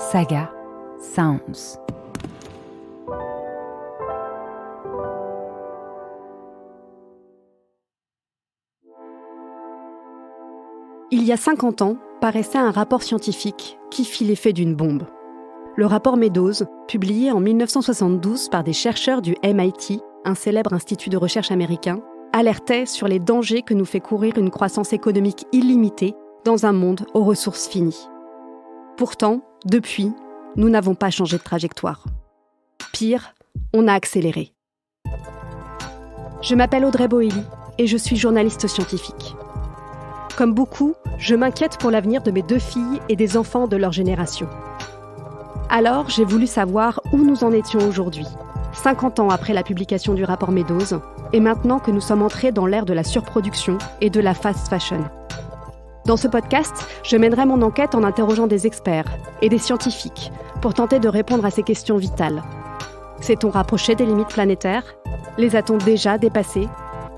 Saga Sounds. Il y a 50 ans, paraissait un rapport scientifique qui fit l'effet d'une bombe. Le rapport Meadows, publié en 1972 par des chercheurs du MIT, un célèbre institut de recherche américain, alertait sur les dangers que nous fait courir une croissance économique illimitée dans un monde aux ressources finies. Pourtant, depuis, nous n'avons pas changé de trajectoire. Pire, on a accéléré. Je m'appelle Audrey Boelly et je suis journaliste scientifique. Comme beaucoup, je m'inquiète pour l'avenir de mes 2 filles et des enfants de leur génération. Alors, j'ai voulu savoir où nous en étions aujourd'hui, 50 ans après la publication du rapport Meadows, et maintenant que nous sommes entrés dans l'ère de la surproduction et de la fast fashion. Dans ce podcast, je mènerai mon enquête en interrogeant des experts et des scientifiques pour tenter de répondre à ces questions vitales. S'est-on rapproché des limites planétaires ? Les a-t-on déjà dépassées ?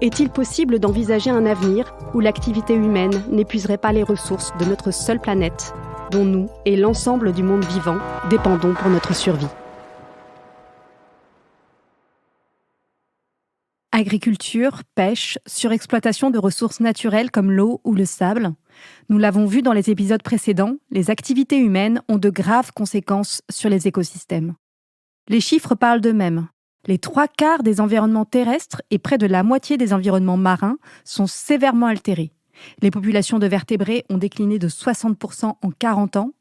Est-il possible d'envisager un avenir où l'activité humaine n'épuiserait pas les ressources de notre seule planète, dont nous et l'ensemble du monde vivant dépendons pour notre survie ? Agriculture, pêche, surexploitation de ressources naturelles comme l'eau ou le sable. Nous l'avons vu dans les épisodes précédents, les activités humaines ont de graves conséquences sur les écosystèmes. Les chiffres parlent d'eux-mêmes. Les 3/4 des environnements terrestres et près de la moitié des environnements marins sont sévèrement altérés. Les populations de vertébrés ont décliné de 60% en 40 ans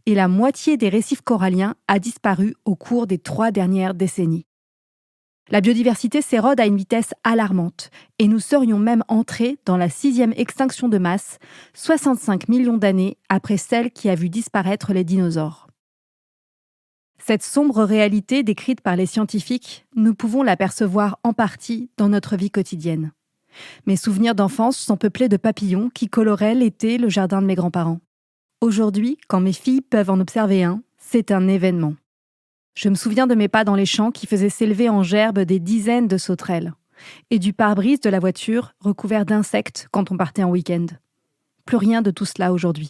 et la moitié des récifs coralliens a disparu au cours des 3 dernières décennies. La biodiversité s'érode à une vitesse alarmante et nous serions même entrés dans la 6e extinction de masse, 65 millions d'années après celle qui a vu disparaître les dinosaures. Cette sombre réalité décrite par les scientifiques, nous pouvons l'apercevoir en partie dans notre vie quotidienne. Mes souvenirs d'enfance sont peuplés de papillons qui coloraient l'été le jardin de mes grands-parents. Aujourd'hui, quand mes filles peuvent en observer un, c'est un événement. Je me souviens de mes pas dans les champs qui faisaient s'élever en gerbes des dizaines de sauterelles et du pare-brise de la voiture recouvert d'insectes quand on partait en week-end. Plus rien de tout cela aujourd'hui.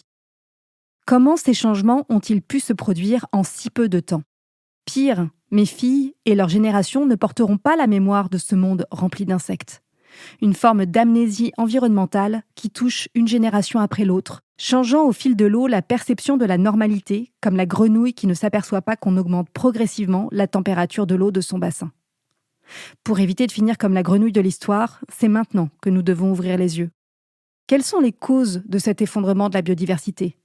Comment ces changements ont-ils pu se produire en si peu de temps ? Pire, mes filles et leur génération ne porteront pas la mémoire de ce monde rempli d'insectes. Une forme d'amnésie environnementale qui touche une génération après l'autre, changeant au fil de l'eau la perception de la normalité, comme la grenouille qui ne s'aperçoit pas qu'on augmente progressivement la température de l'eau de son bassin. Pour éviter de finir comme la grenouille de l'histoire, c'est maintenant que nous devons ouvrir les yeux. Quelles sont les causes de cet effondrement de la biodiversité ?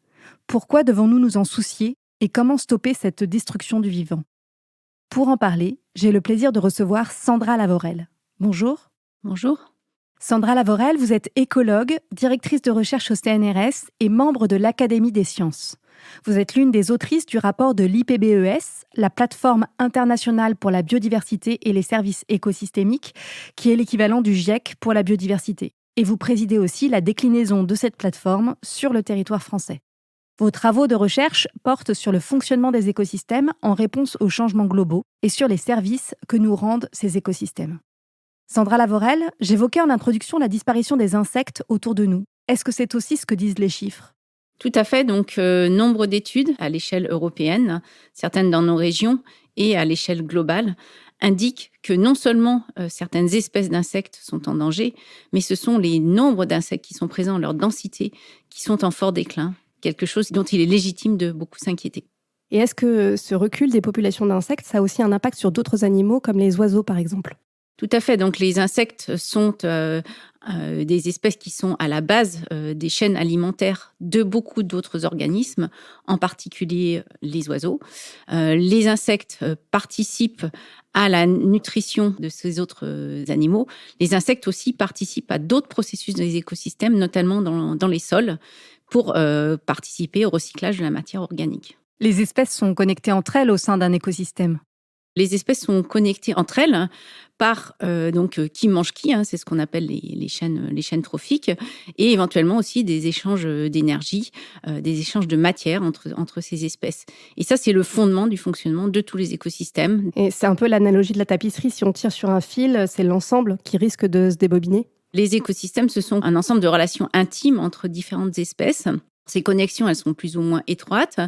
Pourquoi devons-nous nous en soucier et comment stopper cette destruction du vivant ? Pour en parler, j'ai le plaisir de recevoir Sandra Lavorel. Bonjour. Bonjour. Sandra Lavorel, vous êtes écologue, directrice de recherche au CNRS et membre de l'Académie des sciences. Vous êtes l'une des autrices du rapport de l'IPBES, la plateforme internationale pour la biodiversité et les services écosystémiques, qui est l'équivalent du GIEC pour la biodiversité. Et vous présidez aussi la déclinaison de cette plateforme sur le territoire français. Vos travaux de recherche portent sur le fonctionnement des écosystèmes en réponse aux changements globaux et sur les services que nous rendent ces écosystèmes. Sandra Lavorel, j'évoquais en introduction la disparition des insectes autour de nous. Est-ce que c'est aussi ce que disent les chiffres ? Tout à fait. Donc, nombre d'études à l'échelle européenne, certaines dans nos régions et à l'échelle globale, indiquent que non seulement certaines espèces d'insectes sont en danger, mais ce sont les nombres d'insectes qui sont présents, leur densité, qui sont en fort déclin. Quelque chose dont il est légitime de beaucoup s'inquiéter. Et est-ce que ce recul des populations d'insectes, ça a aussi un impact sur d'autres animaux, comme les oiseaux par exemple ? Tout à fait. Donc, les insectes sont des espèces qui sont à la base des chaînes alimentaires de beaucoup d'autres organismes, en particulier les oiseaux. Les insectes participent à la nutrition de ces autres animaux. Les insectes aussi participent à d'autres processus des écosystèmes, notamment dans les sols, pour participer au recyclage de la matière organique. Les espèces sont connectées entre elles au sein d'un écosystème. Les espèces sont connectées entre elles par qui mange qui, c'est ce qu'on appelle les chaînes trophiques, et éventuellement aussi des échanges d'énergie, des échanges de matière entre ces espèces. Et ça, c'est le fondement du fonctionnement de tous les écosystèmes. Et c'est un peu l'analogie de la tapisserie. Si on tire sur un fil, c'est l'ensemble qui risque de se débobiner. Les écosystèmes, ce sont un ensemble de relations intimes entre différentes espèces. Ces connexions, elles sont plus ou moins étroites,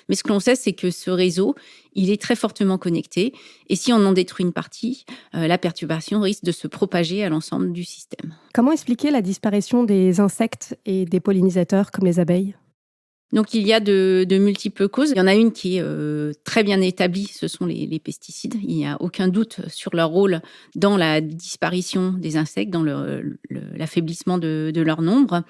mais ce que l'on sait, c'est que ce réseau, il est très fortement connecté. Et si on en détruit une partie, la perturbation risque de se propager à l'ensemble du système. Comment expliquer la disparition des insectes et des pollinisateurs comme les abeilles ? Donc, il y a de multiples causes. Il y en a une qui est très bien établie, ce sont les pesticides. Il n'y a aucun doute sur leur rôle dans la disparition des insectes, dans l'affaiblissement de leur nombre.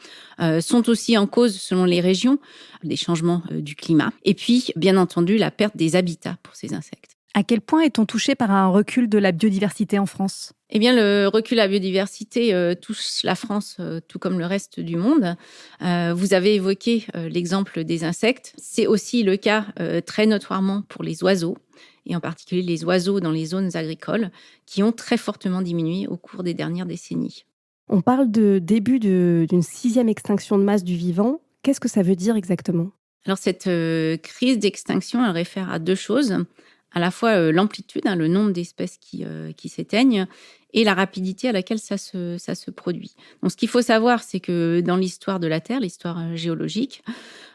Sont aussi en cause, selon les régions, les changements du climat. Et puis, bien entendu, la perte des habitats pour ces insectes. À quel point est-on touché par un recul de la biodiversité en France ? Eh bien, le recul de la biodiversité touche la France tout comme le reste du monde. Vous avez évoqué l'exemple des insectes. C'est aussi le cas très notoirement pour les oiseaux, et en particulier les oiseaux dans les zones agricoles, qui ont très fortement diminué au cours des dernières décennies. On parle de début d'une 6e extinction de masse du vivant. Qu'est-ce que ça veut dire exactement ? Alors, cette crise d'extinction, elle réfère à deux choses. À la fois l'amplitude, le nombre d'espèces qui s'éteignent, et la rapidité à laquelle ça se produit. Donc, ce qu'il faut savoir, c'est que dans l'histoire de la Terre, l'histoire géologique,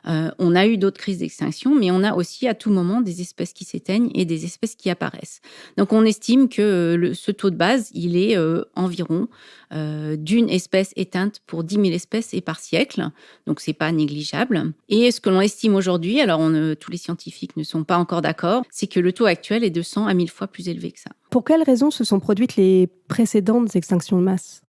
on a eu d'autres crises d'extinction, mais on a aussi à tout moment des espèces qui s'éteignent et des espèces qui apparaissent. Donc, on estime que ce taux de base, il est environ d'une espèce éteinte pour 10 000 espèces et par siècle. Donc, c'est pas négligeable. Et ce que l'on estime aujourd'hui, alors tous les scientifiques ne sont pas encore d'accord, c'est que le taux actuel est de 100 à 1000 fois plus élevé que ça. Pour quelles raisons se sont produites les précédentes extinctions de masse ?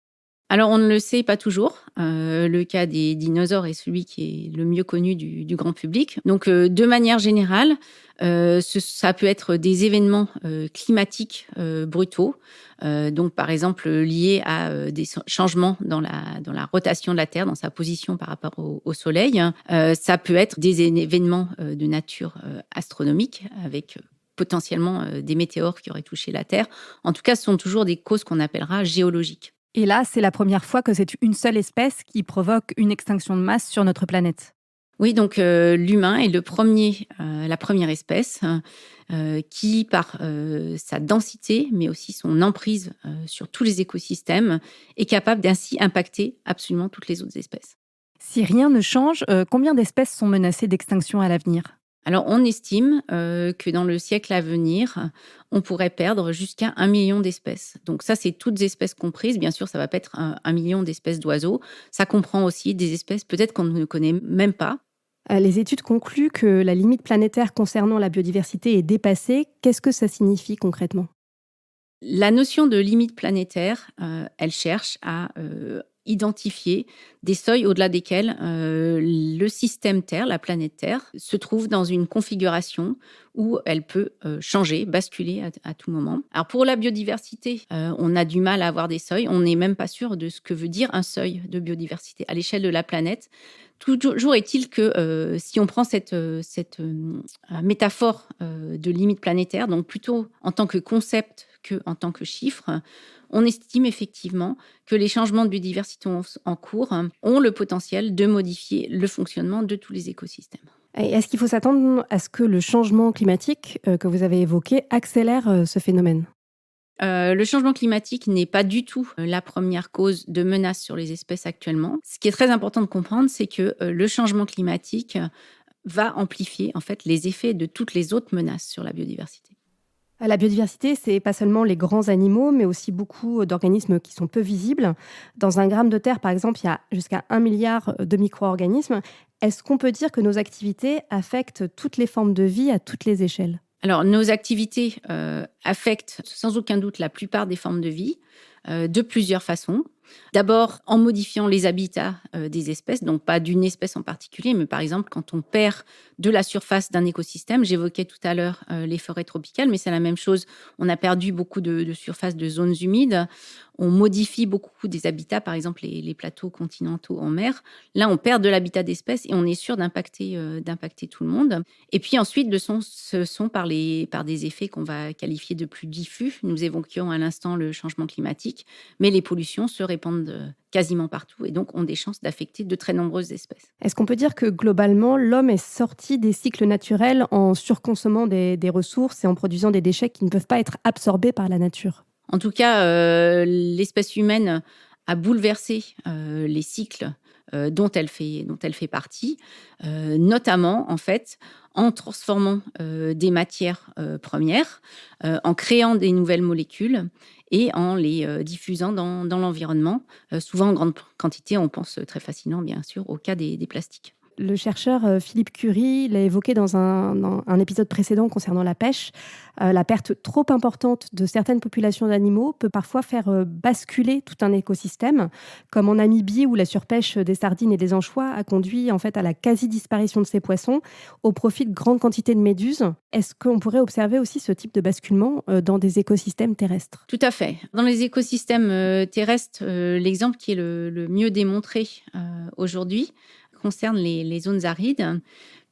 Alors, on ne le sait pas toujours. Le cas des dinosaures est celui qui est le mieux connu du grand public. Donc, de manière générale, ça peut être des événements climatiques brutaux. Donc, par exemple, liés à des changements dans la rotation de la Terre, dans sa position par rapport au Soleil. Ça peut être des événements de nature astronomique, avec potentiellement des météores qui auraient touché la Terre. En tout cas, ce sont toujours des causes qu'on appellera géologiques. Et là, c'est la première fois que c'est une seule espèce qui provoque une extinction de masse sur notre planète. Oui, donc l'humain est la première espèce qui, par sa densité, mais aussi son emprise sur tous les écosystèmes, est capable d'ainsi impacter absolument toutes les autres espèces. Si rien ne change, combien d'espèces sont menacées d'extinction à l'avenir ? Alors, on estime que dans le siècle à venir, on pourrait perdre jusqu'à 1 million d'espèces. Donc ça, c'est toutes espèces comprises. Bien sûr, ça ne va pas être 1 million d'espèces d'oiseaux. Ça comprend aussi des espèces peut-être qu'on ne connaît même pas. Les études concluent que la limite planétaire concernant la biodiversité est dépassée. Qu'est-ce que ça signifie concrètement ? La notion de limite planétaire, elle cherche à identifier des seuils au-delà desquels le système Terre, la planète Terre, se trouve dans une configuration où elle peut changer, basculer à tout moment. Alors pour la biodiversité, on a du mal à avoir des seuils. On n'est même pas sûr de ce que veut dire un seuil de biodiversité à l'échelle de la planète. Toujours est-il que si on prend cette métaphore de limite planétaire, donc plutôt en tant que concept qu'en tant que chiffre, on estime effectivement que les changements de biodiversité en cours ont le potentiel de modifier le fonctionnement de tous les écosystèmes. Et est-ce qu'il faut s'attendre à ce que le changement climatique que vous avez évoqué accélère ce phénomène ? Le changement climatique n'est pas du tout la première cause de menace sur les espèces actuellement. Ce qui est très important de comprendre, c'est que le changement climatique va amplifier en fait les effets de toutes les autres menaces sur la biodiversité. La biodiversité, c'est pas seulement les grands animaux, mais aussi beaucoup d'organismes qui sont peu visibles. Dans un gramme de terre, par exemple, il y a jusqu'à 1 milliard de micro-organismes. Est-ce qu'on peut dire que nos activités affectent toutes les formes de vie à toutes les échelles ? Alors, nos activités affectent sans aucun doute la plupart des formes de vie de plusieurs façons. D'abord, en modifiant les habitats des espèces, donc pas d'une espèce en particulier, mais par exemple, quand on perd de la surface d'un écosystème, j'évoquais tout à l'heure les forêts tropicales, mais c'est la même chose. On a perdu beaucoup de surface de zones humides. On modifie beaucoup des habitats, par exemple les plateaux continentaux en mer. Là, on perd de l'habitat d'espèces et on est sûr d'impacter tout le monde. Et puis ensuite, ce sont par des effets qu'on va qualifier de plus diffus. Nous évoquions à l'instant le changement climatique, mais les pollutions se répandent quasiment partout et donc ont des chances d'affecter de très nombreuses espèces. Est-ce qu'on peut dire que globalement, l'homme est sorti des cycles naturels en surconsommant des ressources et en produisant des déchets qui ne peuvent pas être absorbés par la nature ? En tout cas, l'espèce humaine a bouleversé les cycles dont elle fait partie, notamment en fait en transformant des matières premières, en créant des nouvelles molécules et en les diffusant dans l'environnement, souvent en grande quantité. On pense très facilement, bien sûr, au cas des plastiques. Le chercheur Philippe Curie l'a évoqué dans un épisode précédent concernant la pêche. La perte trop importante de certaines populations d'animaux peut parfois faire basculer tout un écosystème, comme en Namibie où la surpêche des sardines et des anchois a conduit en fait à la quasi-disparition de ces poissons au profit de grandes quantités de méduses. Est-ce qu'on pourrait observer aussi ce type de basculement dans des écosystèmes terrestres? Tout à fait. Dans les écosystèmes terrestres, l'exemple qui est le mieux démontré aujourd'hui concerne les zones arides.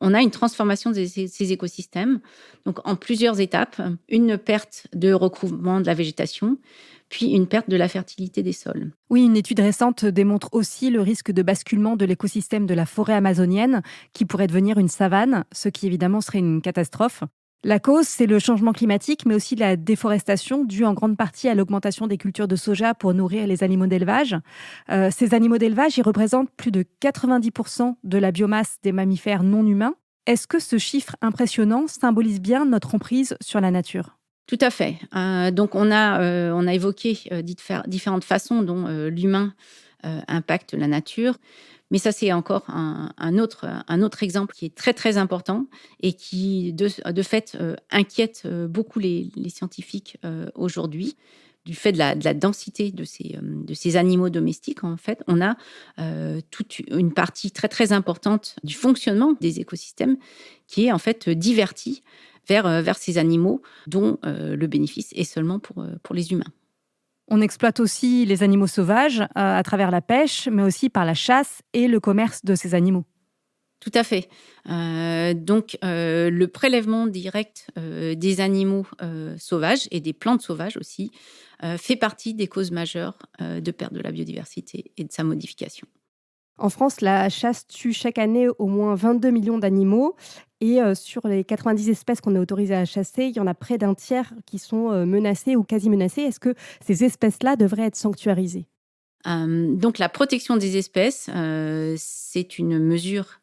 On a une transformation de ces écosystèmes, donc en plusieurs étapes. Une perte de recouvrement de la végétation, puis une perte de la fertilité des sols. Oui, une étude récente démontre aussi le risque de basculement de l'écosystème de la forêt amazonienne qui pourrait devenir une savane, ce qui évidemment serait une catastrophe. La cause, c'est le changement climatique, mais aussi la déforestation, due en grande partie à l'augmentation des cultures de soja pour nourrir les animaux d'élevage. Ces animaux d'élevage, ils représentent plus de 90% de la biomasse des mammifères non humains. Est-ce que ce chiffre impressionnant symbolise bien notre emprise sur la nature? Tout à fait. Donc on a évoqué différentes façons dont l'humain impacte la nature. Mais ça, c'est encore un autre exemple qui est très, très important et qui, de fait, inquiète beaucoup les scientifiques aujourd'hui. Du fait de la densité de ces animaux domestiques, en fait, on a toute une partie très, très importante du fonctionnement des écosystèmes qui est en fait divertie vers ces animaux dont le bénéfice est seulement pour les humains. On exploite aussi les animaux sauvages à travers la pêche, mais aussi par la chasse et le commerce de ces animaux. Tout à fait. Donc, le prélèvement direct des animaux sauvages et des plantes sauvages aussi fait partie des causes majeures de perte de la biodiversité et de sa modification. En France, la chasse tue chaque année au moins 22 millions d'animaux. Et sur les 90 espèces qu'on est autorisé à chasser, il y en a près d'un tiers qui sont menacées ou quasi menacées. Est-ce que ces espèces-là devraient être sanctuarisées? Donc la protection des espèces, c'est une mesure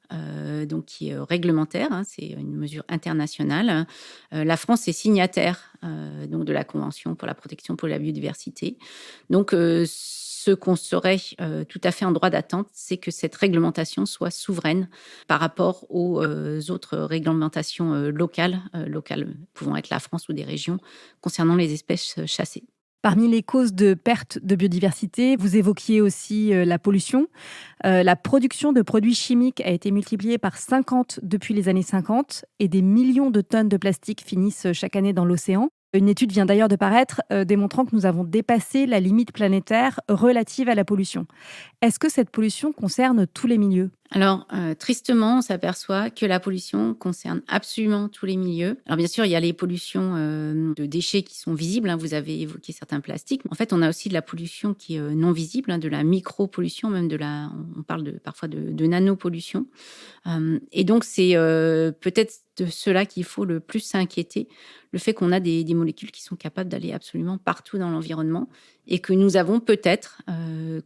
donc qui est réglementaire, hein, c'est une mesure internationale. La France est signataire donc de la Convention pour la protection pour la biodiversité. Donc ce qu'on serait tout à fait en droit d'attente, c'est que cette réglementation soit souveraine par rapport aux autres réglementations locales pouvant être la France ou des régions, concernant les espèces chassées. Parmi les causes de perte de biodiversité, vous évoquiez aussi la pollution. La production de produits chimiques a été multipliée par 50 depuis les années 50 et des millions de tonnes de plastique finissent chaque année dans l'océan. Une étude vient d'ailleurs de paraître démontrant que nous avons dépassé la limite planétaire relative à la pollution. Est-ce que cette pollution concerne tous les milieux? Alors, tristement, on s'aperçoit que la pollution concerne absolument tous les milieux. Alors bien sûr, il y a les pollutions de déchets qui sont visibles, hein, vous avez évoqué certains plastiques. En fait, on a aussi de la pollution qui est non visible, hein, de la micropollution, même on parle parfois de nanopollution. Et donc, c'est peut-être de cela qu'il faut le plus s'inquiéter, le fait qu'on a des molécules qui sont capables d'aller absolument partout dans l'environnement et que nous avons peut-être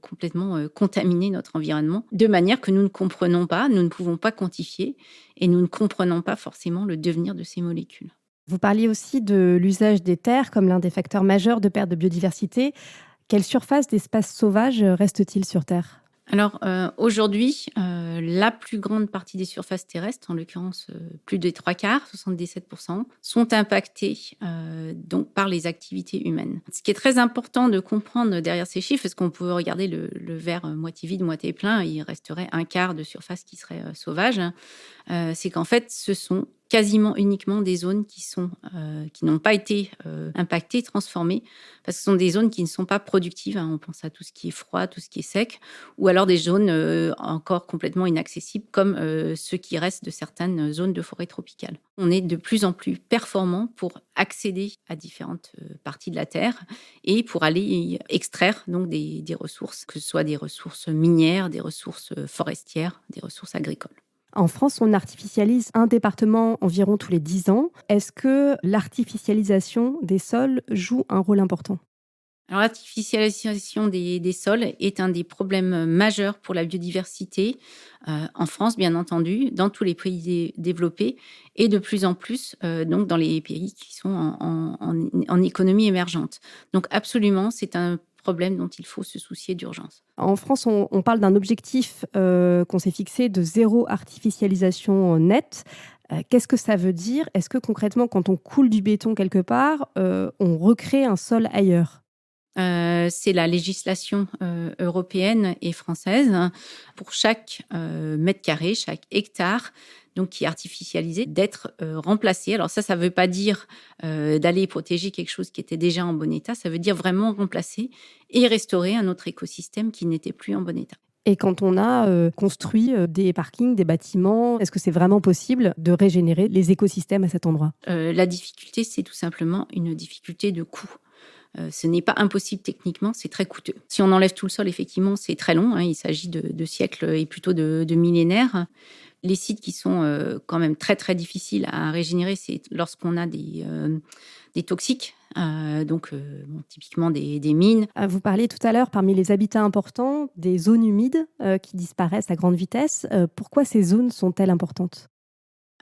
complètement contaminé notre environnement de manière que nous ne comprenons pas, nous ne pouvons pas quantifier et nous ne comprenons pas forcément le devenir de ces molécules. Vous parliez aussi de l'usage des terres comme l'un des facteurs majeurs de perte de biodiversité. Quelle surface d'espace sauvage reste-t-il sur Terre? Alors aujourd'hui, la plus grande partie des surfaces terrestres, en l'occurrence plus des 3/4, 77%, sont impactées donc par les activités humaines. Ce qui est très important de comprendre derrière ces chiffres, parce qu'on peut regarder le verre moitié vide, moitié plein, il resterait un quart de surface qui serait sauvage, c'est qu'en fait, ce sont quasiment uniquement des zones qui n'ont pas été impactées, transformées, parce que ce sont des zones qui ne sont pas productives, hein. On pense à tout ce qui est froid, tout ce qui est sec, ou alors des zones encore complètement inaccessibles, comme ce qui reste de certaines zones de forêt tropicale. On est de plus en plus performant pour accéder à différentes parties de la Terre et pour aller extraire donc des ressources, que ce soit des ressources minières, des ressources forestières, des ressources agricoles. En France, on artificialise un département environ tous les 10 ans. Est-ce que l'artificialisation des sols joue un rôle important? Alors, l'artificialisation des sols est un des problèmes majeurs pour la biodiversité, en France, bien entendu, dans tous les pays développés et de plus en plus, donc dans les pays qui sont en économie émergente. Donc absolument, c'est un problème dont il faut se soucier d'urgence. En France, on parle d'un objectif qu'on s'est fixé de zéro artificialisation nette. Qu'est-ce que ça veut dire? Est-ce que concrètement, quand on coule du béton quelque part, on recrée un sol ailleurs? C'est la législation européenne et française, hein, pour chaque mètre carré, chaque hectare, donc qui est artificialisé, d'être remplacé. Alors ça ne veut pas dire d'aller protéger quelque chose qui était déjà en bon état, ça veut dire vraiment remplacer et restaurer un autre écosystème qui n'était plus en bon état. Et quand on a construit des parkings, des bâtiments, est-ce que c'est vraiment possible de régénérer les écosystèmes à cet endroit? La difficulté, c'est tout simplement une difficulté de coût. Ce n'est pas impossible techniquement, c'est très coûteux. Si on enlève tout le sol, effectivement, c'est très long, hein, il s'agit de siècles et plutôt de millénaires. Les sites qui sont quand même très, très difficiles à régénérer, c'est lorsqu'on a des toxiques, typiquement des mines. Vous parliez tout à l'heure, parmi les habitats importants, des zones humides qui disparaissent à grande vitesse. Pourquoi ces zones sont-elles importantes?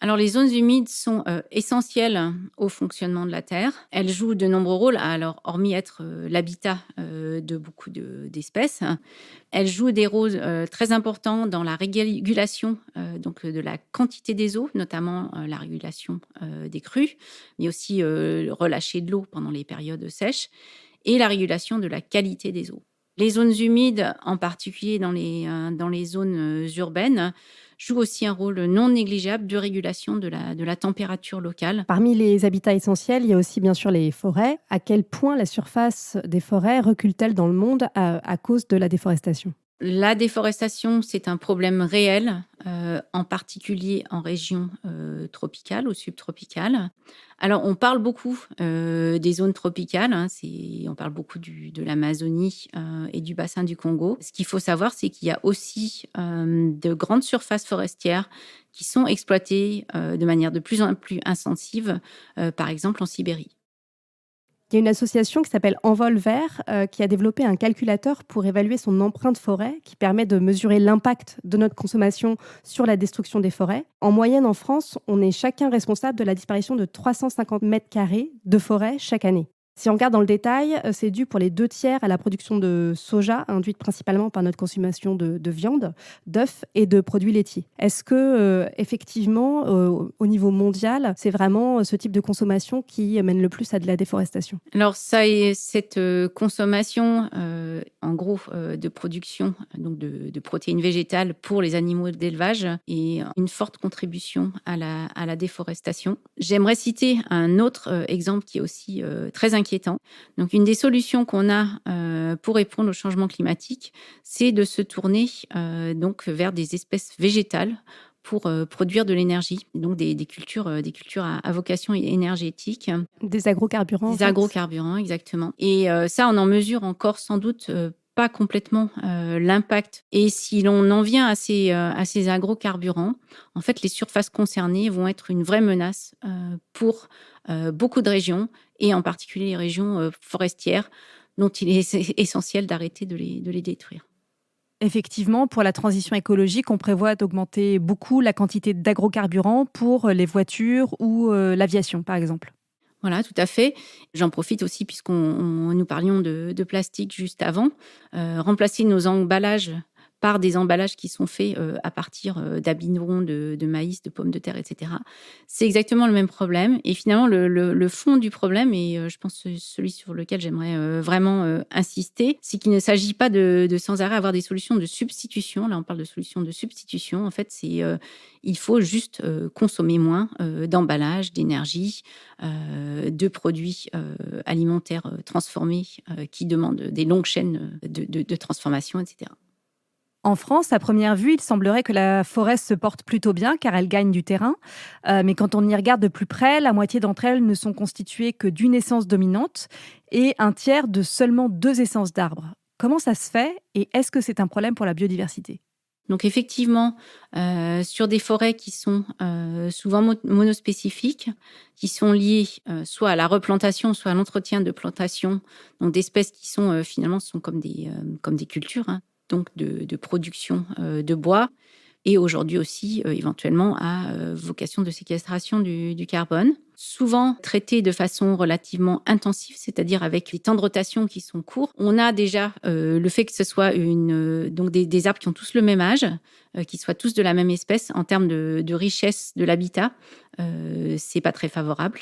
Alors, les zones humides sont essentielles au fonctionnement de la Terre. Elles jouent de nombreux rôles, alors hormis être l'habitat de beaucoup d'espèces. Elles jouent des rôles très importants dans la régulation de la quantité des eaux, notamment la régulation des crues, mais aussi le relâcher de l'eau pendant les périodes sèches, et la régulation de la qualité des eaux. Les zones humides, en particulier dans les zones urbaines, jouent aussi un rôle non négligeable de régulation de la température locale. Parmi les habitats essentiels, il y a aussi bien sûr les forêts. À quel point la surface des forêts recule-t-elle dans le monde à cause de la déforestation? La déforestation, c'est un problème réel, en particulier en région tropicale ou subtropicale. Alors, on parle beaucoup des zones tropicales, hein, on parle beaucoup de l'Amazonie et du bassin du Congo. Ce qu'il faut savoir, c'est qu'il y a aussi de grandes surfaces forestières qui sont exploitées de manière de plus en plus intensive, par exemple en Sibérie. Il y a une association qui s'appelle Envol Vert qui a développé un calculateur pour évaluer son empreinte forêt qui permet de mesurer l'impact de notre consommation sur la destruction des forêts. En moyenne, en France, on est chacun responsable de la disparition de 350 mètres carrés de forêt chaque année. Si on regarde dans le détail, c'est dû pour les 2 tiers à la production de soja, induite principalement par notre consommation de viande, d'œufs et de produits laitiers. Est-ce que, effectivement, au niveau mondial, c'est vraiment ce type de consommation qui mène le plus à de la déforestation? Alors, cette consommation, en gros, de production donc de protéines végétales pour les animaux d'élevage est une forte contribution à la déforestation. J'aimerais citer un autre exemple qui est aussi très inquiétant. Donc, une des solutions qu'on a pour répondre au changement climatique, c'est de se tourner vers des espèces végétales pour produire de l'énergie, donc des cultures à vocation énergétique. Des agrocarburants, en Des fait. agrocarburants, exactement. Et ça, on en mesure encore sans doute pas complètement l'impact. Et si l'on en vient à ces agrocarburants, en fait, les surfaces concernées vont être une vraie menace pour beaucoup de régions, et en particulier les régions forestières, dont il est essentiel d'arrêter de les détruire. Effectivement, pour la transition écologique, on prévoit d'augmenter beaucoup la quantité d'agrocarburants pour les voitures ou l'aviation, par exemple. Voilà, tout à fait. J'en profite aussi, nous parlions de plastique juste avant. Remplacer nos emballages par des emballages qui sont faits à partir d'amidon, de maïs, de pommes de terre, etc. C'est exactement le même problème. Et finalement, le fond du problème, et je pense celui sur lequel j'aimerais vraiment insister, c'est qu'il ne s'agit pas de sans arrêt avoir des solutions de substitution. Là, on parle de solutions de substitution. En fait, il faut juste consommer moins d'emballage, d'énergie, de produits alimentaires transformés qui demandent des longues chaînes de transformation, etc. En France, à première vue, il semblerait que la forêt se porte plutôt bien car elle gagne du terrain. Mais quand on y regarde de plus près, la moitié d'entre elles ne sont constituées que d'une essence dominante et un tiers de seulement 2 essences d'arbres. Comment ça se fait et est-ce que c'est un problème pour la biodiversité ? Donc effectivement, sur des forêts qui sont souvent monospécifiques, qui sont liées soit à la replantation, soit à l'entretien de plantations, donc d'espèces qui sont finalement comme des cultures, hein, donc de production de bois, et aujourd'hui aussi éventuellement à vocation de séquestration du carbone. Souvent traitées de façon relativement intensive, c'est-à-dire avec des temps de rotation qui sont courts. On a déjà le fait que ce soit donc des arbres qui ont tous le même âge, qui soient tous de la même espèce en termes de richesse de l'habitat, c'est pas très favorable.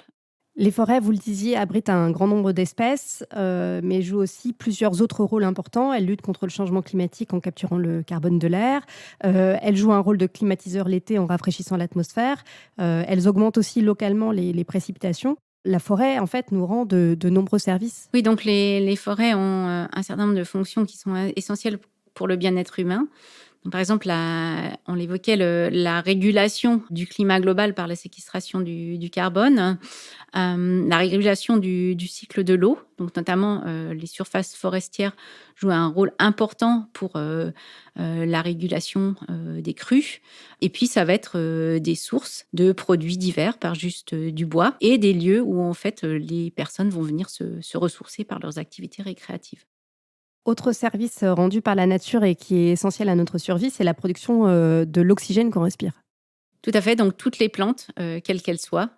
Les forêts, vous le disiez, abritent un grand nombre d'espèces, mais jouent aussi plusieurs autres rôles importants. Elles luttent contre le changement climatique en capturant le carbone de l'air. Elles jouent un rôle de climatiseur l'été en rafraîchissant l'atmosphère. Elles augmentent aussi localement les précipitations. La forêt, en fait, nous rend de nombreux services. Oui, donc les forêts ont un certain nombre de fonctions qui sont essentielles pour le bien-être humain. Donc, par exemple, on l'évoquait, la régulation du climat global par la séquestration du carbone, la régulation du cycle de l'eau, donc notamment les surfaces forestières jouent un rôle important pour la régulation des crues. Et puis, ça va être des sources de produits divers par juste du bois et des lieux où en fait les personnes vont venir se ressourcer par leurs activités récréatives. Autre service rendu par la nature et qui est essentiel à notre survie, c'est la production de l'oxygène qu'on respire. Tout à fait. Donc, toutes les plantes, quelles qu'elles soient,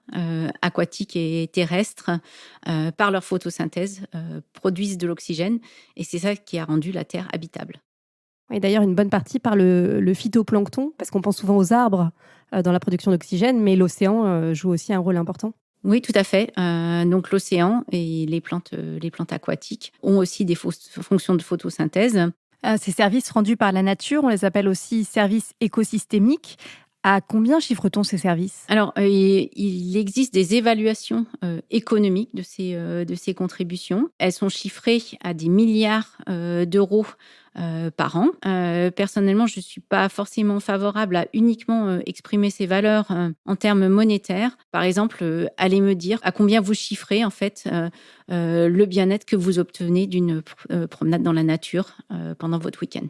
aquatiques et terrestres, par leur photosynthèse, produisent de l'oxygène. Et c'est ça qui a rendu la Terre habitable. Et d'ailleurs, une bonne partie par le phytoplancton, parce qu'on pense souvent aux arbres dans la production d'oxygène, mais l'océan joue aussi un rôle important. Oui, tout à fait. Donc, l'océan et les plantes aquatiques ont aussi des fonctions de photosynthèse. Ces services rendus par la nature, on les appelle aussi services écosystémiques. À combien chiffre-t-on ces services ? Alors, il existe des évaluations économiques de ces contributions. Elles sont chiffrées à des milliards d'euros par an. Personnellement, je ne suis pas forcément favorable à uniquement exprimer ces valeurs en termes monétaires. Par exemple, allez me dire à combien vous chiffrez en fait le bien-être que vous obtenez d'une promenade dans la nature pendant votre week-end.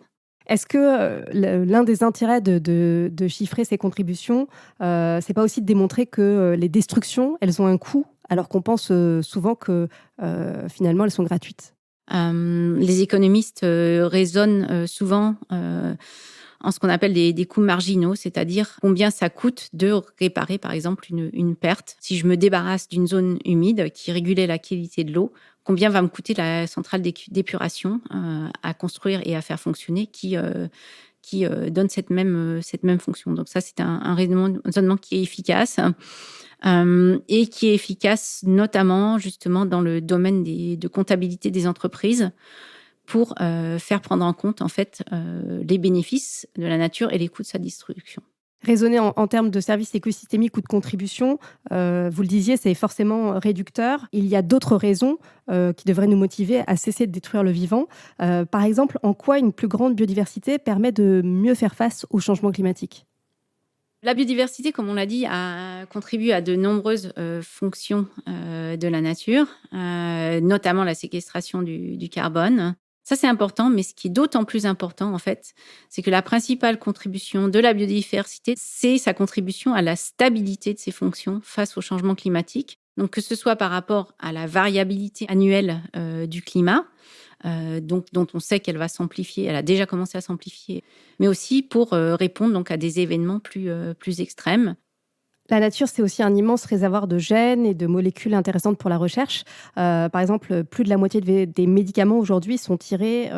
Est-ce que l'un des intérêts de chiffrer ces contributions, c'est pas aussi de démontrer que les destructions, elles ont un coût, alors qu'on pense souvent que finalement, elles sont gratuites ? Les économistes raisonnent souvent en ce qu'on appelle des coûts marginaux, c'est-à-dire combien ça coûte de réparer, par exemple, une perte. Si je me débarrasse d'une zone humide qui régulait la qualité de l'eau, combien va me coûter la centrale d'épuration à construire et à faire fonctionner qui donne cette même fonction. Donc ça, c'est un raisonnement qui est efficace et qui est efficace notamment justement dans le domaine de comptabilité des entreprises pour faire prendre en compte en fait les bénéfices de la nature et les coûts de sa destruction. Raisonner en termes de services écosystémiques ou de contribution, vous le disiez, c'est forcément réducteur. Il y a d'autres raisons qui devraient nous motiver à cesser de détruire le vivant. Par exemple, en quoi une plus grande biodiversité permet de mieux faire face au changement climatique ? La biodiversité, comme on l'a dit, contribue à de nombreuses fonctions de la nature, notamment la séquestration du carbone. Ça, c'est important, mais ce qui est d'autant plus important, en fait, c'est que la principale contribution de la biodiversité, c'est sa contribution à la stabilité de ses fonctions face au changement climatique. Donc, que ce soit par rapport à la variabilité annuelle du climat, dont on sait qu'elle va s'amplifier, elle a déjà commencé à s'amplifier, mais aussi pour répondre donc, à des événements plus extrêmes. La nature, c'est aussi un immense réservoir de gènes et de molécules intéressantes pour la recherche. Par exemple, plus de la moitié des médicaments aujourd'hui sont tirés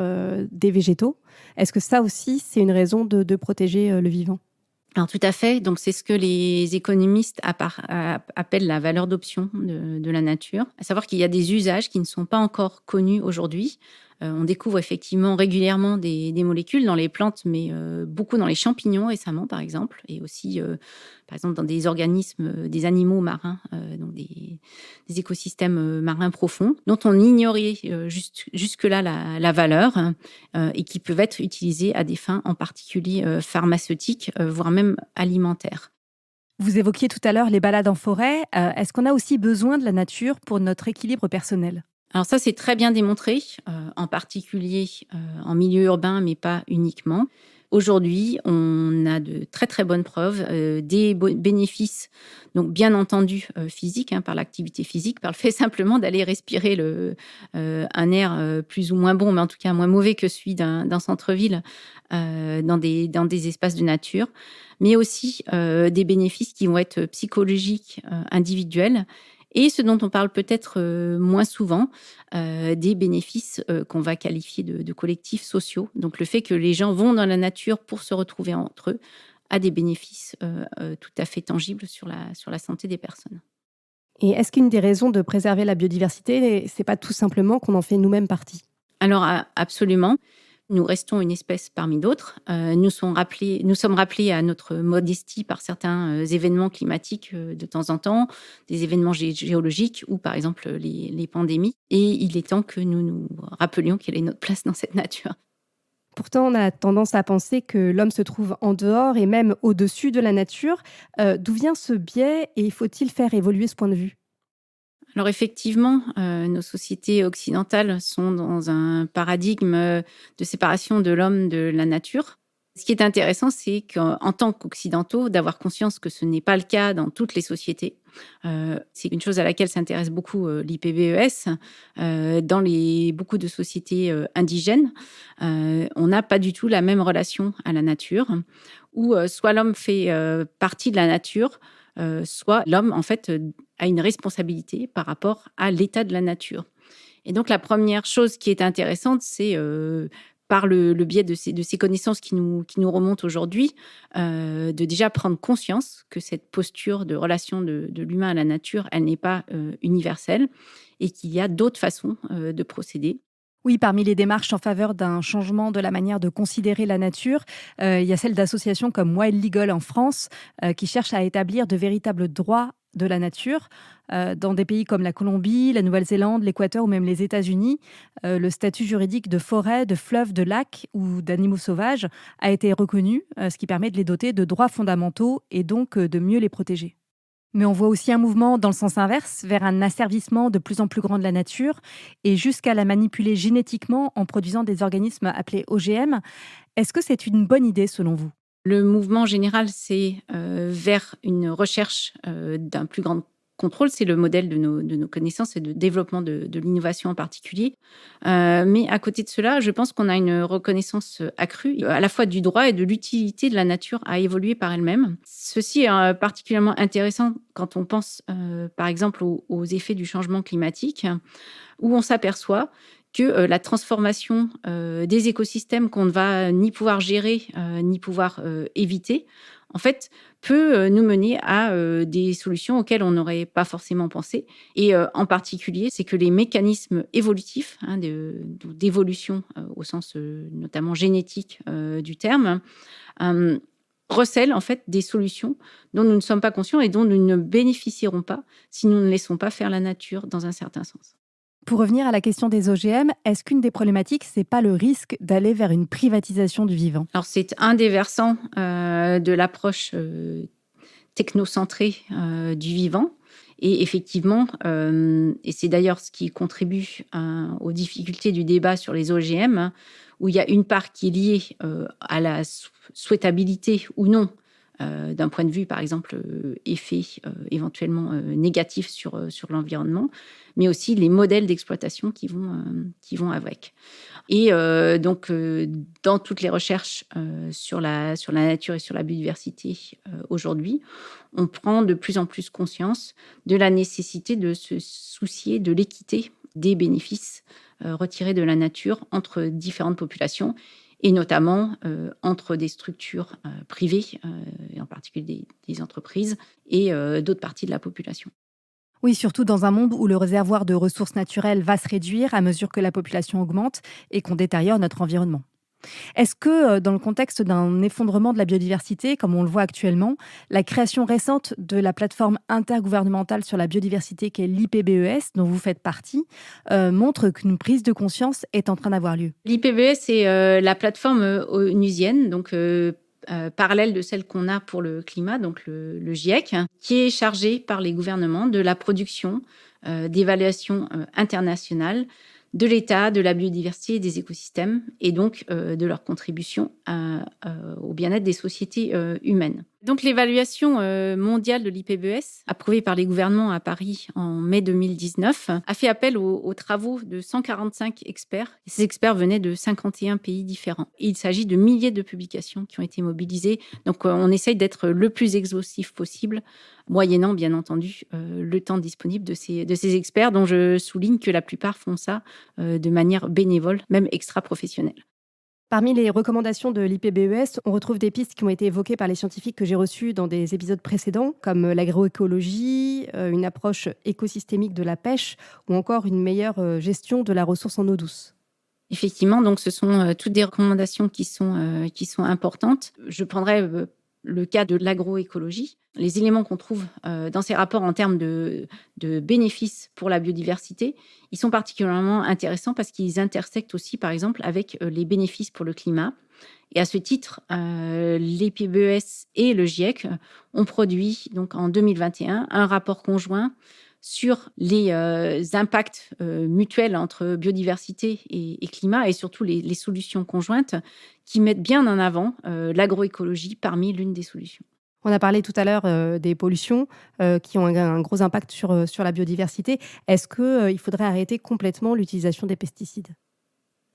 des végétaux. Est-ce que ça aussi, c'est une raison de protéger le vivant ? Alors tout à fait, donc c'est ce que les économistes appellent la valeur d'option de la nature, à savoir qu'il y a des usages qui ne sont pas encore connus aujourd'hui. On découvre effectivement régulièrement des molécules dans les plantes, mais beaucoup dans les champignons récemment, par exemple, et aussi, par exemple, dans des organismes, des animaux marins, donc des écosystèmes marins profonds, dont on ignorait jusque-là la valeur et qui peuvent être utilisés à des fins en particulier pharmaceutiques, voire même alimentaires. Vous évoquiez tout à l'heure les balades en forêt. Est-ce qu'on a aussi besoin de la nature pour notre équilibre personnel ? Alors ça, c'est très bien démontré, en particulier en milieu urbain, mais pas uniquement. Aujourd'hui, on a de très très bonnes preuves des bénéfices, donc bien entendu physiques, par l'activité physique, par le fait simplement d'aller respirer un air plus ou moins bon, mais en tout cas moins mauvais que celui d'un centre-ville, dans des espaces de nature, mais aussi des bénéfices qui vont être psychologiques, individuels, et ce dont on parle peut-être moins souvent, des bénéfices qu'on va qualifier de collectifs sociaux. Donc le fait que les gens vont dans la nature pour se retrouver entre eux a des bénéfices tout à fait tangibles sur la santé des personnes. Et est-ce qu'une des raisons de préserver la biodiversité, c'est pas tout simplement qu'on en fait nous-mêmes partie? Alors absolument. Nous restons une espèce parmi d'autres. Nous sommes rappelés à notre modestie par certains événements climatiques de temps en temps, des événements géologiques ou par exemple les pandémies. Et il est temps que nous nous rappelions quelle est notre place dans cette nature. Pourtant, on a tendance à penser que l'homme se trouve en dehors et même au-dessus de la nature. D'où vient ce biais et faut-il faire évoluer ce point de vue? Alors effectivement, nos sociétés occidentales sont dans un paradigme de séparation de l'homme de la nature. Ce qui est intéressant, c'est qu'en tant qu'occidentaux, d'avoir conscience que ce n'est pas le cas dans toutes les sociétés. C'est une chose à laquelle s'intéresse beaucoup l'IPBES. Dans beaucoup de sociétés indigènes, on n'a pas du tout la même relation à la nature, où soit l'homme fait partie de la nature, soit l'homme, en fait, a une responsabilité par rapport à l'état de la nature. Et donc, la première chose qui est intéressante, c'est par le biais de ces connaissances qui nous remontent aujourd'hui, de déjà prendre conscience que cette posture de relation de l'humain à la nature, elle n'est pas universelle et qu'il y a d'autres façons de procéder. Oui, parmi les démarches en faveur d'un changement de la manière de considérer la nature, il y a celle d'associations comme Wild Legal en France, qui cherchent à établir de véritables droits de la nature. Dans des pays comme la Colombie, la Nouvelle-Zélande, l'Équateur ou même les États-Unis, le statut juridique de forêt, de fleuve, de lac ou d'animaux sauvages a été reconnu, ce qui permet de les doter de droits fondamentaux et donc de mieux les protéger. Mais on voit aussi un mouvement dans le sens inverse, vers un asservissement de plus en plus grand de la nature et jusqu'à la manipuler génétiquement en produisant des organismes appelés OGM. Est-ce que c'est une bonne idée selon vous? Le mouvement général, c'est vers une recherche d'un plus grand contrôle. C'est le modèle de nos connaissances et de développement de l'innovation en particulier. Mais à côté de cela, je pense qu'on a une reconnaissance accrue, à la fois du droit et de l'utilité de la nature à évoluer par elle-même. Ceci est particulièrement intéressant quand on pense, par exemple, aux effets du changement climatique, où on s'aperçoit que la transformation des écosystèmes qu'on ne va ni pouvoir gérer, ni pouvoir éviter, en fait, peut nous mener à des solutions auxquelles on n'aurait pas forcément pensé. Et en particulier, c'est que les mécanismes évolutifs, d'évolution au sens notamment génétique du terme, recèlent en fait des solutions dont nous ne sommes pas conscients et dont nous ne bénéficierons pas si nous ne laissons pas faire la nature dans un certain sens. Pour revenir à la question des OGM, est-ce qu'une des problématiques, c'est pas le risque d'aller vers une privatisation du vivant? Alors, c'est un des versants de l'approche technocentrée du vivant. Et effectivement, et c'est d'ailleurs ce qui contribue aux difficultés du débat sur les OGM, où il y a une part qui est liée à la souhaitabilité ou non d'un point de vue, par exemple, effet éventuellement négatif sur l'environnement, mais aussi les modèles d'exploitation qui vont avec. Et donc, dans toutes les recherches sur la nature et sur la biodiversité aujourd'hui, on prend de plus en plus conscience de la nécessité de se soucier de l'équité des bénéfices retirés de la nature entre différentes populations, et notamment entre des structures privées, et en particulier des entreprises, et d'autres parties de la population. Oui, surtout dans un monde où le réservoir de ressources naturelles va se réduire à mesure que la population augmente et qu'on détériore notre environnement. Est-ce que, dans le contexte d'un effondrement de la biodiversité, comme on le voit actuellement, la création récente de la plateforme intergouvernementale sur la biodiversité, qui est l'IPBES, dont vous faites partie, montre qu'une prise de conscience est en train d'avoir lieu? L'IPBES, c'est la plateforme onusienne, donc parallèle de celle qu'on a pour le climat, donc le GIEC, qui est chargée par les gouvernements de la production d'évaluations internationales de l'état, de la biodiversité et des écosystèmes, et donc de leur contribution au bien-être des sociétés humaines. Donc l'évaluation mondiale de l'IPBES, approuvée par les gouvernements à Paris en mai 2019, a fait appel aux travaux de 145 experts. Ces experts venaient de 51 pays différents. Et il s'agit de milliers de publications qui ont été mobilisées. Donc on essaye d'être le plus exhaustif possible, moyennant bien entendu le temps disponible de ces experts, dont je souligne que la plupart font ça de manière bénévole, même extra-professionnelle. Parmi les recommandations de l'IPBES, on retrouve des pistes qui ont été évoquées par les scientifiques que j'ai reçus dans des épisodes précédents, comme l'agroécologie, une approche écosystémique de la pêche ou encore une meilleure gestion de la ressource en eau douce. Effectivement, donc ce sont toutes des recommandations qui sont importantes. Je prendrai le cas de l'agroécologie. Les éléments qu'on trouve dans ces rapports en termes de bénéfices pour la biodiversité, ils sont particulièrement intéressants parce qu'ils intersectent aussi, par exemple, avec les bénéfices pour le climat. Et à ce titre, l'IPBES et le GIEC ont produit donc, en 2021 un rapport conjoint sur les impacts mutuels entre biodiversité et climat, et surtout les solutions conjointes qui mettent bien en avant l'agroécologie parmi l'une des solutions. On a parlé tout à l'heure des pollutions qui ont un gros impact sur la biodiversité. Est-ce qu'il faudrait arrêter complètement l'utilisation des pesticides ?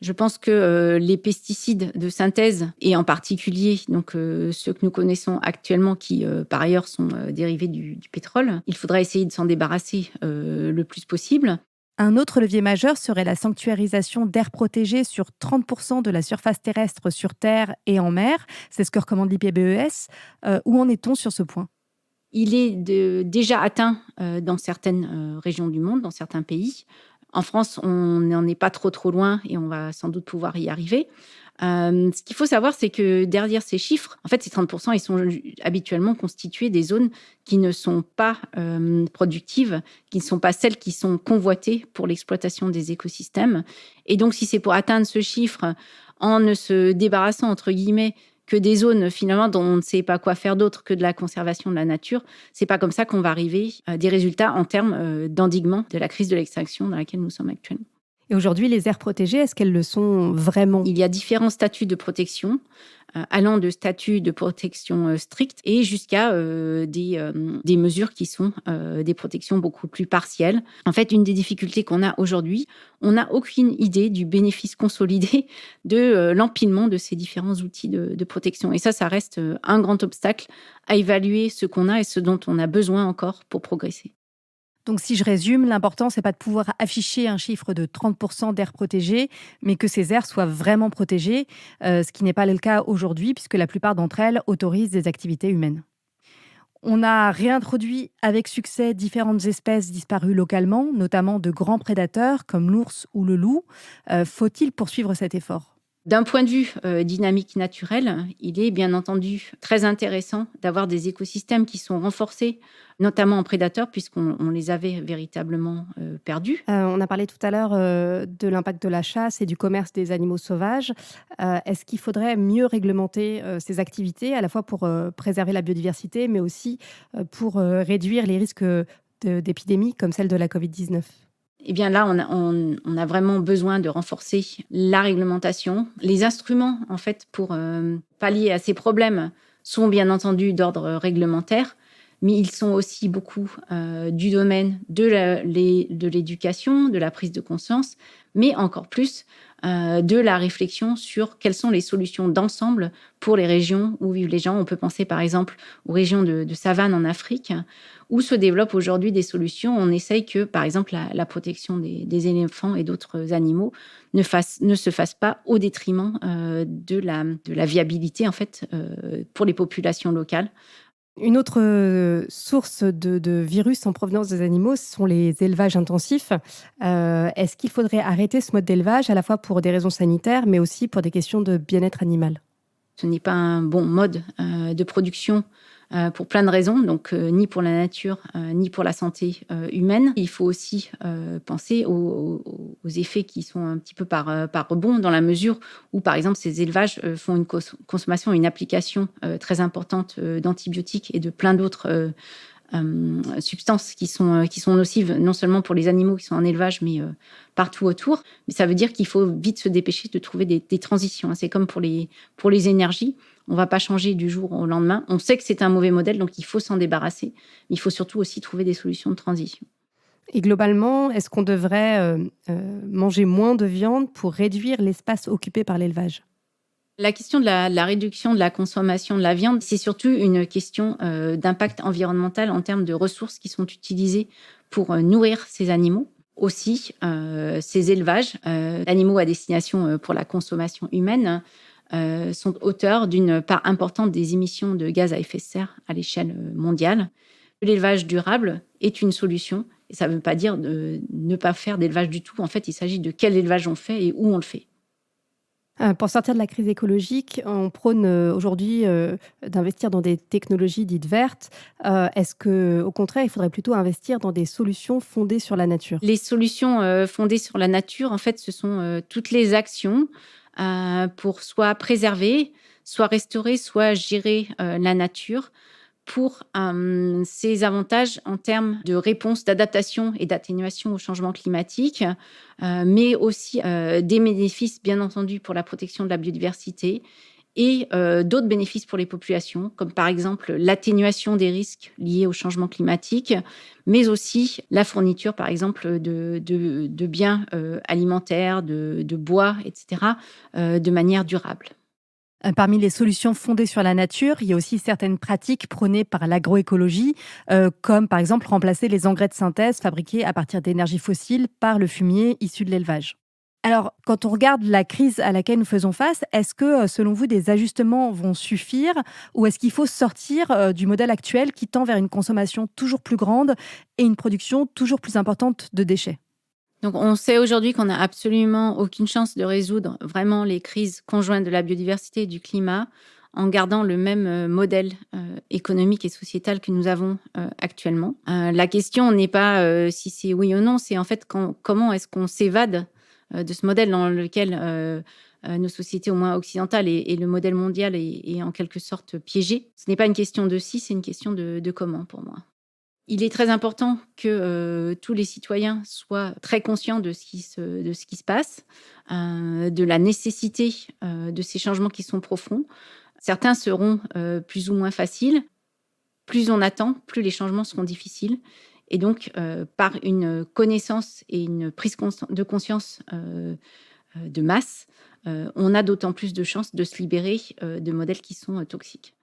Je pense que les pesticides de synthèse, et en particulier donc, ceux que nous connaissons actuellement, qui par ailleurs sont dérivés du pétrole, il faudra essayer de s'en débarrasser le plus possible. Un autre levier majeur serait la sanctuarisation d'aires protégées sur 30% de la surface terrestre sur terre et en mer. C'est ce que recommande l'IPBES. Où en est-on sur ce point ? Il est déjà atteint dans certaines régions du monde, dans certains pays. En France, on n'en est pas trop loin et on va sans doute pouvoir y arriver. Ce qu'il faut savoir, c'est que derrière ces chiffres, en fait, ces 30%, ils sont habituellement constitués des zones qui ne sont pas productives, qui ne sont pas celles qui sont convoitées pour l'exploitation des écosystèmes. Et donc, si c'est pour atteindre ce chiffre en ne se débarrassant, entre guillemets, que des zones finalement dont on ne sait pas quoi faire d'autre que de la conservation de la nature, c'est pas comme ça qu'on va arriver à des résultats en termes d'endiguement de la crise de l'extinction dans laquelle nous sommes actuellement. Et aujourd'hui, les aires protégées, est-ce qu'elles le sont vraiment ? Il y a différents statuts de protection, allant de statuts de protection stricts et jusqu'à des mesures qui sont des protections beaucoup plus partielles. En fait, une des difficultés qu'on a aujourd'hui, on n'a aucune idée du bénéfice consolidé de l'empilement de ces différents outils de protection. Et ça reste un grand obstacle à évaluer ce qu'on a et ce dont on a besoin encore pour progresser. Donc, si je résume, l'important, c'est pas de pouvoir afficher un chiffre de 30% d'aires protégées, mais que ces aires soient vraiment protégées, ce qui n'est pas le cas aujourd'hui, puisque la plupart d'entre elles autorisent des activités humaines. On a réintroduit avec succès différentes espèces disparues localement, notamment de grands prédateurs comme l'ours ou le loup. Faut-il poursuivre cet effort ? D'un point de vue dynamique naturelle, il est bien entendu très intéressant d'avoir des écosystèmes qui sont renforcés, notamment en prédateurs, puisqu'on les avait véritablement perdus. On a parlé tout à l'heure de l'impact de la chasse et du commerce des animaux sauvages. Est-ce qu'il faudrait mieux réglementer ces activités, à la fois pour préserver la biodiversité, mais aussi pour réduire les risques d'épidémies comme celle de la Covid-19 ? Eh bien là, on a vraiment besoin de renforcer la réglementation. Les instruments, en fait, pour pallier à ces problèmes sont bien entendu d'ordre réglementaire, mais ils sont aussi beaucoup du domaine de l'éducation, de la prise de conscience, mais encore plus de la réflexion sur quelles sont les solutions d'ensemble pour les régions où vivent les gens. On peut penser par exemple aux régions de savane en Afrique, où se développent aujourd'hui des solutions. On essaye que, par exemple, la protection des éléphants et d'autres animaux ne se fasse pas au détriment de la viabilité en fait, pour les populations locales. Une autre source de virus en provenance des animaux, ce sont les élevages intensifs. Est-ce qu'il faudrait arrêter ce mode d'élevage, à la fois pour des raisons sanitaires, mais aussi pour des questions de bien-être animal ? Ce n'est pas un bon mode de production pour plein de raisons, donc ni pour la nature, ni pour la santé humaine. Il faut aussi penser aux effets qui sont un petit peu par rebond, dans la mesure où, par exemple, ces élevages font une consommation, une application très importante d'antibiotiques et de plein d'autres substances qui sont nocives, non seulement pour les animaux qui sont en élevage, mais partout autour. Mais ça veut dire qu'il faut vite se dépêcher de trouver des transitions. C'est comme pour les énergies. On ne va pas changer du jour au lendemain. On sait que c'est un mauvais modèle, donc il faut s'en débarrasser. Mais il faut surtout aussi trouver des solutions de transition. Et globalement, est-ce qu'on devrait manger moins de viande pour réduire l'espace occupé par l'élevage ? La question de la réduction de la consommation de la viande, c'est surtout une question d'impact environnemental en termes de ressources qui sont utilisées pour nourrir ces animaux. Aussi, ces élevages d'animaux à destination pour la consommation humaine sont auteurs d'une part importante des émissions de gaz à effet de serre à l'échelle mondiale. L'élevage durable est une solution, et ça ne veut pas dire de ne pas faire d'élevage du tout. En fait, il s'agit de quel élevage on fait et où on le fait. Pour sortir de la crise écologique, on prône aujourd'hui d'investir dans des technologies dites vertes. Est-ce qu'au contraire, il faudrait plutôt investir dans des solutions fondées sur la nature ? Les solutions fondées sur la nature, en fait, ce sont toutes les actions pour soit préserver, soit restaurer, soit gérer la nature pour ces avantages en termes de réponse, d'adaptation et d'atténuation au changement climatique, mais aussi des bénéfices, bien entendu, pour la protection de la biodiversité et d'autres bénéfices pour les populations, comme par exemple l'atténuation des risques liés au changement climatique, mais aussi la fourniture, par exemple, de biens alimentaires, de bois, etc., de manière durable. Parmi les solutions fondées sur la nature, il y a aussi certaines pratiques prônées par l'agroécologie, comme par exemple remplacer les engrais de synthèse fabriqués à partir d'énergies fossiles par le fumier issu de l'élevage. Alors, quand on regarde la crise à laquelle nous faisons face, est-ce que, selon vous, des ajustements vont suffire ou est-ce qu'il faut sortir du modèle actuel qui tend vers une consommation toujours plus grande et une production toujours plus importante de déchets ? Donc, on sait aujourd'hui qu'on n'a absolument aucune chance de résoudre vraiment les crises conjointes de la biodiversité et du climat en gardant le même modèle économique et sociétal que nous avons actuellement. La question n'est pas si c'est oui ou non, c'est en fait comment est-ce qu'on s'évade de ce modèle dans lequel nos sociétés, au moins occidentales, et le modèle mondial est en quelque sorte piégé. Ce n'est pas une question de si, c'est une question de comment pour moi. Il est très important que tous les citoyens soient très conscients de ce qui se passe, de la nécessité de ces changements qui sont profonds. Certains seront plus ou moins faciles. Plus on attend, plus les changements seront difficiles. Et donc, par une connaissance et une prise de conscience de masse, on a d'autant plus de chances de se libérer de modèles qui sont toxiques.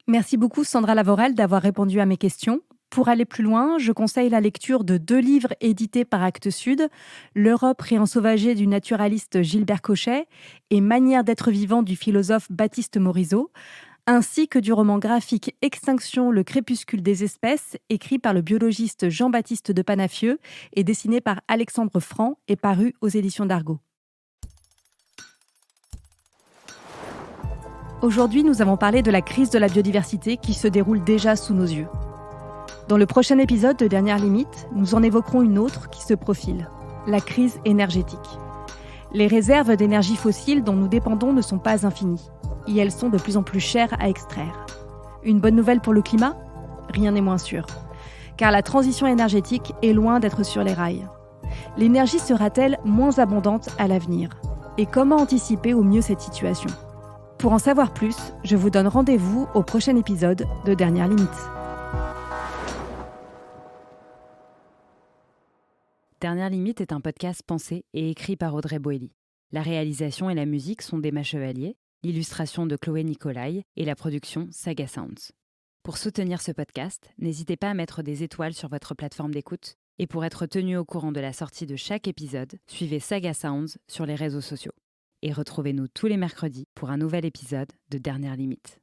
Merci beaucoup Sandra Lavorel d'avoir répondu à mes questions. Pour aller plus loin, je conseille la lecture de 2 livres édités par Actes Sud, L'Europe réensauvagée du naturaliste Gilbert Cochet et Manière d'être vivant du philosophe Baptiste Morisot, ainsi que du roman graphique Extinction, le crépuscule des espèces, écrit par le biologiste Jean-Baptiste de Panafieux et dessiné par Alexandre Franc et paru aux éditions d'Argo. Aujourd'hui, nous avons parlé de la crise de la biodiversité qui se déroule déjà sous nos yeux. Dans le prochain épisode de Dernière Limite, nous en évoquerons une autre qui se profile, la crise énergétique. Les réserves d'énergie fossile dont nous dépendons ne sont pas infinies, et elles sont de plus en plus chères à extraire. Une bonne nouvelle pour le climat ? Rien n'est moins sûr, car la transition énergétique est loin d'être sur les rails. L'énergie sera-t-elle moins abondante à l'avenir ? Et comment anticiper au mieux cette situation ? Pour en savoir plus, je vous donne rendez-vous au prochain épisode de Dernière Limite. Dernière Limite est un podcast pensé et écrit par Audrey Boelly. La réalisation et la musique sont d'Emma Chevalier, l'illustration de Chloé Nicolai et la production Saga Sounds. Pour soutenir ce podcast, n'hésitez pas à mettre des étoiles sur votre plateforme d'écoute et pour être tenu au courant de la sortie de chaque épisode, suivez Saga Sounds sur les réseaux sociaux. Et retrouvez-nous tous les mercredis pour un nouvel épisode de Dernière Limite.